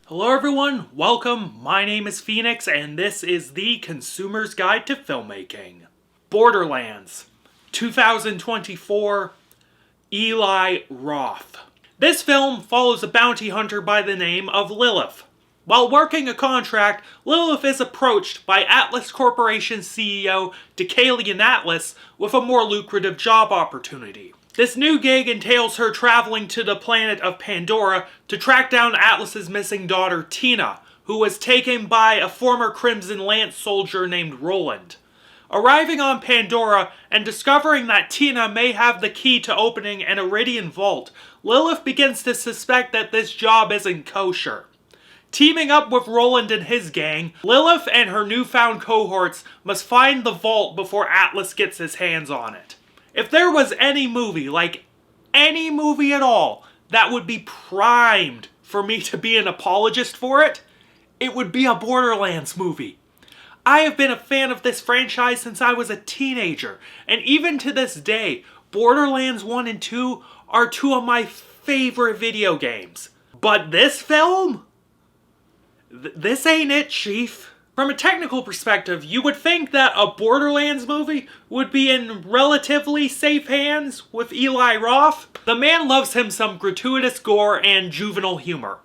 Hello everyone, welcome, my name is Phoenix and this is the Consumer's Guide to Filmmaking. Borderlands, 2024, Eli Roth. This film follows a bounty hunter by the name of Lilith. While working a contract, Lilith is approached by Atlas Corporation CEO Deucalion Atlas with a more lucrative job opportunity. This new gig entails her traveling to the planet of Pandora to track down Atlas's missing daughter Tina, who was taken by a former Crimson Lance soldier named Roland. Arriving on Pandora and discovering that Tina may have the key to opening an Iridian vault, Lilith begins to suspect that this job isn't kosher. Teaming up with Roland and his gang, Lilith and her newfound cohorts must find the vault before Atlas gets his hands on it. If there was any movie, like any movie at all, that would be primed for me to be an apologist for it, it would be a Borderlands movie. I have been a fan of this franchise since I was a teenager, and even to this day, Borderlands 1 and 2 are two of my favorite video games. But this film? This ain't it, Chief. From a technical perspective, you would think that a Borderlands movie would be in relatively safe hands with Eli Roth. The man loves him some gratuitous gore and juvenile humor.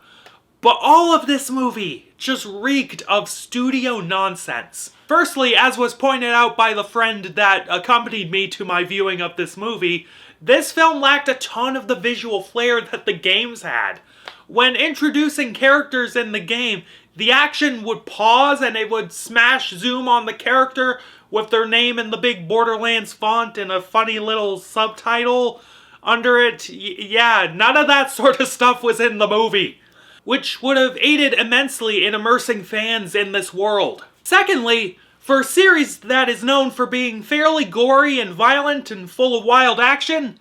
But all of this movie just reeked of studio nonsense. Firstly, as was pointed out by the friend that accompanied me to my viewing of this movie, this film lacked a ton of the visual flair that the games had. When introducing characters in the game, the action would pause and it would smash zoom on the character with their name in the big Borderlands font and a funny little subtitle under it. Yeah, none of that sort of stuff was in the movie, which would have aided immensely in immersing fans in this world. Secondly, for a series that is known for being fairly gory and violent and full of wild action,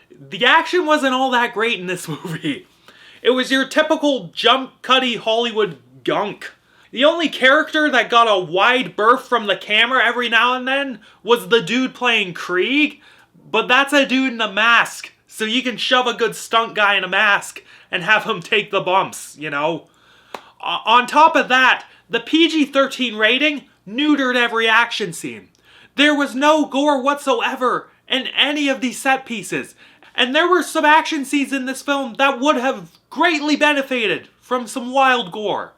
the action wasn't all that great in this movie. It was your typical jump-cutty Hollywood gunk. The only character that got a wide berth from the camera every now and then was the dude playing Krieg, but that's a dude in a mask, so you can shove a good stunt guy in a mask and have him take the bumps, you know. On top of that, the PG-13 rating neutered every action scene. There was no gore whatsoever in any of these set pieces, and there were some action scenes in this film that would have greatly benefited from some wild gore.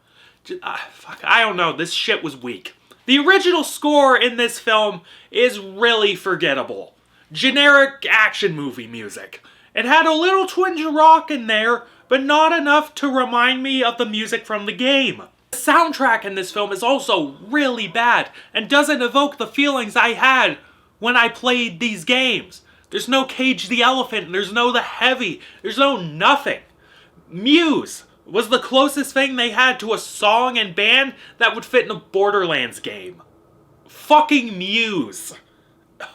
I don't know, this shit was weak. The original score in this film is really forgettable. Generic action movie music. It had a little twinge of rock in there, but not enough to remind me of the music from the game. The soundtrack in this film is also really bad and doesn't evoke the feelings I had when I played these games. There's no Cage the Elephant, there's no The Heavy, there's no nothing. Muse was the closest thing they had to a song and band that would fit in a Borderlands game. Fucking Muse.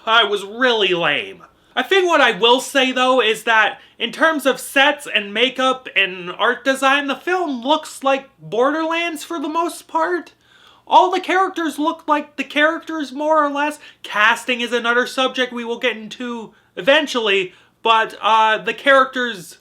I was really lame. I think what I will say though is that in terms of sets and makeup and art design, the film looks like Borderlands for the most part. All the characters look like the characters more or less. Casting is another subject we will get into eventually, but the characters,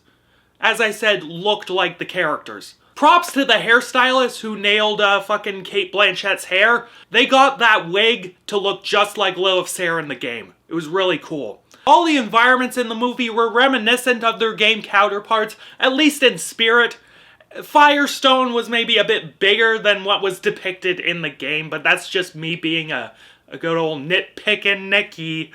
as I said, looked like the characters. Props to the hairstylist who nailed fucking Cate Blanchett's hair. They got that wig to look just like Lilith's hair in the game. It was really cool. All the environments in the movie were reminiscent of their game counterparts, at least in spirit. Firestone was maybe a bit bigger than what was depicted in the game, but that's just me being a good old nitpicking Nicky.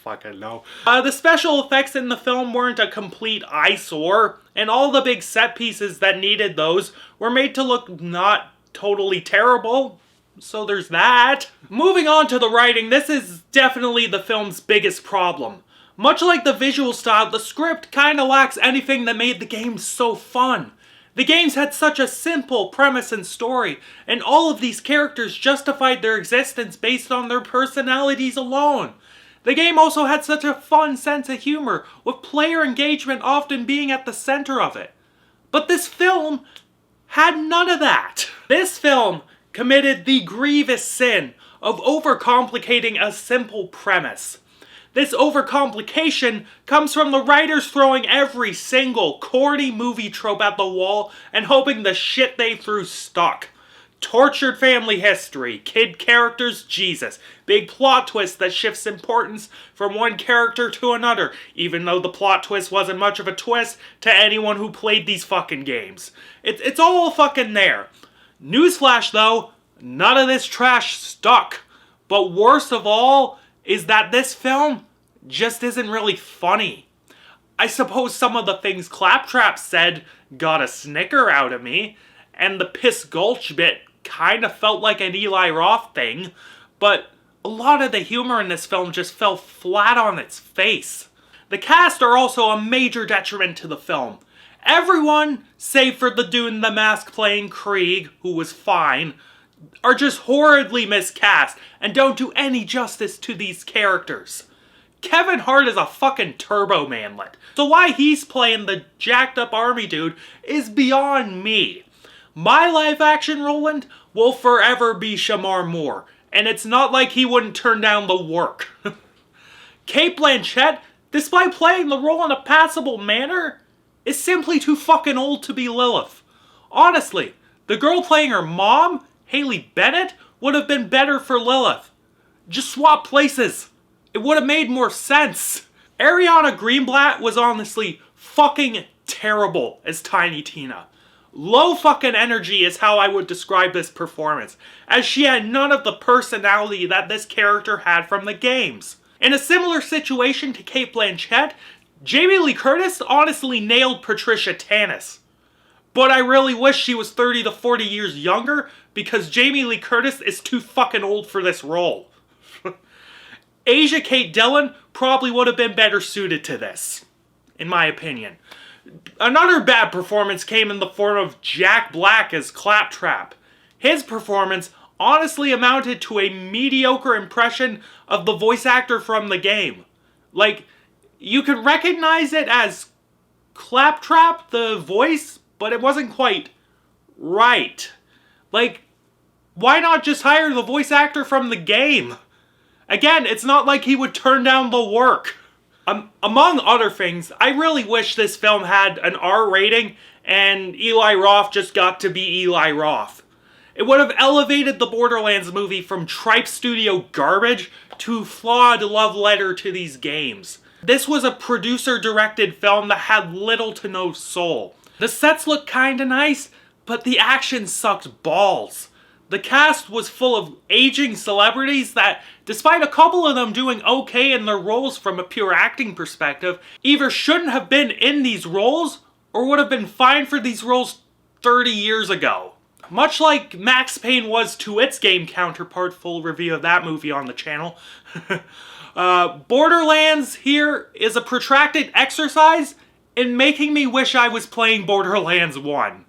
Fucking no. The special effects in the film weren't a complete eyesore, and all the big set pieces that needed those were made to look not totally terrible, so there's that. Moving on to the writing, this is definitely the film's biggest problem. Much like the visual style, the script kinda lacks anything that made the games so fun. The games had such a simple premise and story, and all of these characters justified their existence based on their personalities alone. The game also had such a fun sense of humor, with player engagement often being at the center of it. But this film had none of that. This film committed the grievous sin of overcomplicating a simple premise. This overcomplication comes from the writers throwing every single corny movie trope at the wall and hoping the shit they threw stuck. Tortured family history, kid characters, Jesus. Big plot twist that shifts importance from one character to another, even though the plot twist wasn't much of a twist to anyone who played these fucking games. It's all fucking there. Newsflash though, none of this trash stuck. But worst of all is that this film just isn't really funny. I suppose some of the things Claptrap said got a snicker out of me, and the Piss Gulch bit kind of felt like an Eli Roth thing, but a lot of the humor in this film just fell flat on its face. The cast are also a major detriment to the film. Everyone, save for the dude in the mask playing Krieg, who was fine, are just horridly miscast and don't do any justice to these characters. Kevin Hart is a fucking turbo manlet, so why he's playing the jacked up army dude is beyond me. My live action Roland will forever be Shamar Moore, and it's not like he wouldn't turn down the work. Cate Blanchett, despite playing the role in a passable manner, is simply too fucking old to be Lilith. Honestly, the girl playing her mom, Haley Bennett, would have been better for Lilith. Just swap places. It would have made more sense. Ariana Greenblatt was honestly fucking terrible as Tiny Tina. Low fucking energy is how I would describe this performance, as she had none of the personality that this character had from the games. In a similar situation to Cate Blanchett, Jamie Lee Curtis honestly nailed Patricia Tannis. But I really wish she was 30 to 40 years younger, because Jamie Lee Curtis is too fucking old for this role. Asia Kate Dillon probably would have been better suited to this, in my opinion. Another bad performance came in the form of Jack Black as Claptrap. His performance honestly amounted to a mediocre impression of the voice actor from the game. Like, you could recognize it as Claptrap, the voice, but it wasn't quite right. Like, why not just hire the voice actor from the game? Again, it's not like he would turn down the work. Among other things, I really wish this film had an R rating and Eli Roth just got to be Eli Roth. It would have elevated the Borderlands movie from tripe studio garbage to flawed love letter to these games. This was a producer-directed film that had little to no soul. The sets looked kinda nice, but the action sucked balls. The cast was full of aging celebrities that, despite a couple of them doing okay in their roles from a pure acting perspective, either shouldn't have been in these roles or would have been fine for these roles 30 years ago. Much like Max Payne was to its game counterpart, full review of that movie on the channel. Borderlands here is a protracted exercise in making me wish I was playing Borderlands 1.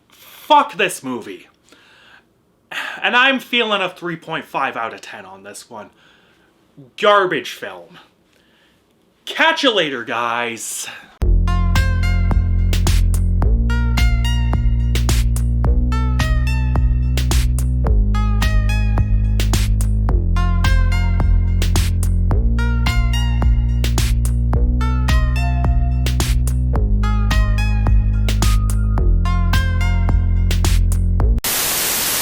Fuck this movie. And I'm feeling a 3.5 out of 10 on this one. Garbage film. Catch you later, guys.